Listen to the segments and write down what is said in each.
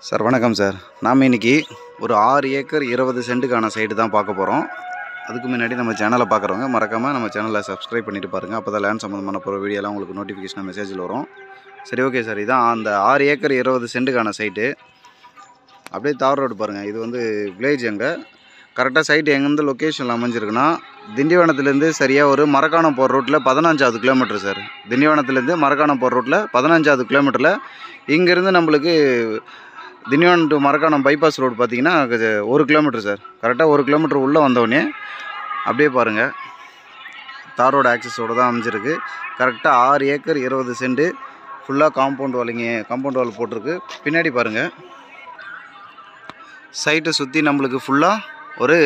Sir வணக்கம் sir. நாம் இன்றைக்கி ஒரு 6 ஏக்கர் 20 சென்ட்டுக்கான சைட்டு தான் பார்க்க போகிறோம். அதுக்கு முன்னாடி நம்ம சேனலை பார்க்குறவங்க மறக்காமல் நம்ம சேனலை சப்ஸ்கிரைப் பண்ணிவிட்டு பாருங்கள். அப்போ தான் லேண்ட் சம்மந்தமான போகிற வீடியோலாம் உங்களுக்கு நோட்டிஃபிகேஷன் மெசேஜில் வரும். சரி, ஓகே சார். இதான் அந்த 6 ஏக்கர் 20 சென்ட்டுக்கான சைட்டு. அப்படியே தார் ரோடு பாருங்கள். இது வந்து வில்லேஜ். எங்கே கரெக்டாக சைட்டு எங்கேருந்து லொக்கேஷனில் அமைஞ்சிருக்குன்னா, திண்டிவனத்துலேருந்து சரியாக ஒரு மரக்காணம் போகிற ரோட்டில் 15வது கிலோமீட்டர் சார். திண்டிவனத்துலேருந்து மரக்காணம் போகிற ரோட்டில் 15வது கிலோமீட்டரில் இங்கேருந்து நம்மளுக்கு Tindivanam to Marakkanam bypass road பார்த்திங்கன்னா 1 கிலோமீட்டர் சார். கரெக்டாக 1 கிலோமீட்டர் உள்ளே வந்தோடனே அப்படியே பாருங்கள், தார் ரோடு ஆக்சஸோடு தான் அமைஞ்சிருக்கு. கரெக்டாக 6 ஏக்கர் 20 சென்ட்டு ஃபுல்லாக காம்பவுண்ட் வால் போட்டிருக்கு. பின்னாடி பாருங்கள், சைட்டை சுற்றி நம்மளுக்கு ஃபுல்லாக ஒரு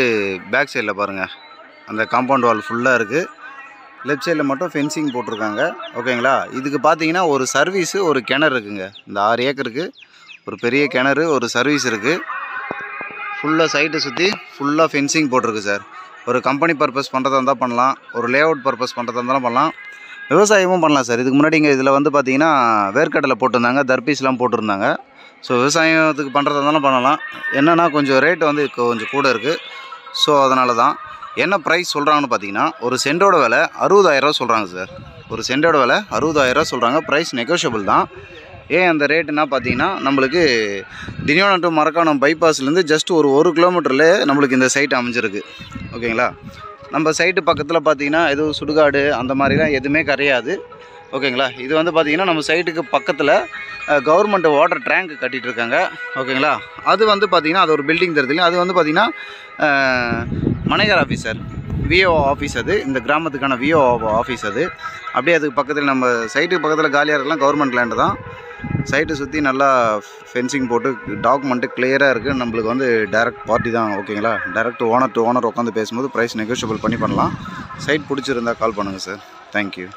பேக் சைடில் பாருங்கள் அந்த காம்பவுண்ட் வால் ஃபுல்லாக இருக்குது. லெஃப்ட் சைடில் மட்டும் ஃபென்சிங் போட்டிருக்காங்க. ஓகேங்களா. இதுக்கு பார்த்தீங்கன்னா ஒரு சர்வீஸு, ஒரு கிணறு இருக்குங்க. இந்த 6 ஏக்கருக்கு ஒரு பெரிய கிணறு, ஒரு சர்வீஸ் இருக்குது. ஃபுல்லாக சைட்டை சுற்றி ஃபுல்லாக ஃபென்சிங் போட்டிருக்கு சார். ஒரு கம்பெனி பர்பஸ் பண்ணுறதா இருந்தால் பண்ணலாம், ஒரு லே அவுட் பர்பஸ் பண்ணுறதா இருந்தாலும் பண்ணலாம், விவசாயமும் பண்ணலாம் சார். இதுக்கு முன்னாடி இங்கே இதில் வந்து பார்த்திங்கன்னா வேர்க்கடலை போட்டிருந்தாங்க, தர்பீஸ்லாம் போட்டிருந்தாங்க. ஸோ விவசாயத்துக்கு பண்ணுறதா இருந்தாலும் பண்ணலாம். என்னென்னா கொஞ்சம் ரேட்டு வந்து கொஞ்சம் கூட இருக்குது. ஸோ அதனால தான் என்ன ப்ரைஸ் சொல்கிறாங்கன்னு பார்த்தீங்கன்னா, ஒரு சென்டோட விலை 60,000 சொல்கிறாங்க சார். ஒரு சென்டோட விலை 60,000 சொல்கிறாங்க. ப்ரைஸ் நெகோஷியபிள் தான். ஏன் அந்த ரேட்டுன்னா பார்த்தீங்கன்னா, நம்மளுக்கு திண்டிவனம் டு மரக்காணம் பைபாஸ்லேருந்து ஜஸ்ட் ஒரு 1 கிலோமீட்டர்லேயே நம்மளுக்கு இந்த சைட் அமைஞ்சிருக்கு. ஓகேங்களா. நம்ம சைட்டு பக்கத்தில் பார்த்தீங்கன்னா எதுவும் சுடுகாடு அந்த மாதிரிலாம் எதுவுமே கிடையாது. ஓகேங்களா. இது வந்து பார்த்திங்கன்னா நம்ம சைட்டுக்கு பக்கத்தில் கவர்மெண்ட் வாட்டர் டேங்க் கட்டிகிட்டு இருக்காங்க. ஓகேங்களா. அது வந்து பார்த்திங்கன்னா அது ஒரு பில்டிங் தரதுலையும் அது வந்து பார்த்திங்கன்னா மனைகர் ஆஃபீஸ் சார், விஓ ஆஃபீஸ். அது இந்த கிராமத்துக்கான விஓ ஆஃபீஸ். அது அப்படியே அதுக்கு பக்கத்தில் நம்ம சைட்டுக்கு பக்கத்தில் காலியாக இருக்கலாம், கவர்மெண்ட் லேண்டு தான். சைட்டை சுற்றி நல்லா ஃபென்சிங் போட்டு டாக்குமெண்ட்டு கிளியராக இருக்குது. நம்மளுக்கு வந்து டைரக்ட் பார்ட்டி தான். ஓகேங்களா. டைரக்ட் ஓனர் டு ஓனர் உட்காந்து பேசும்போது ப்ரைஸ் நெகோஷியபிள் பண்ணலாம். சைட் பிடிச்சிருந்தால் கால் பண்ணுங்கள் சார். தேங்க்யூ.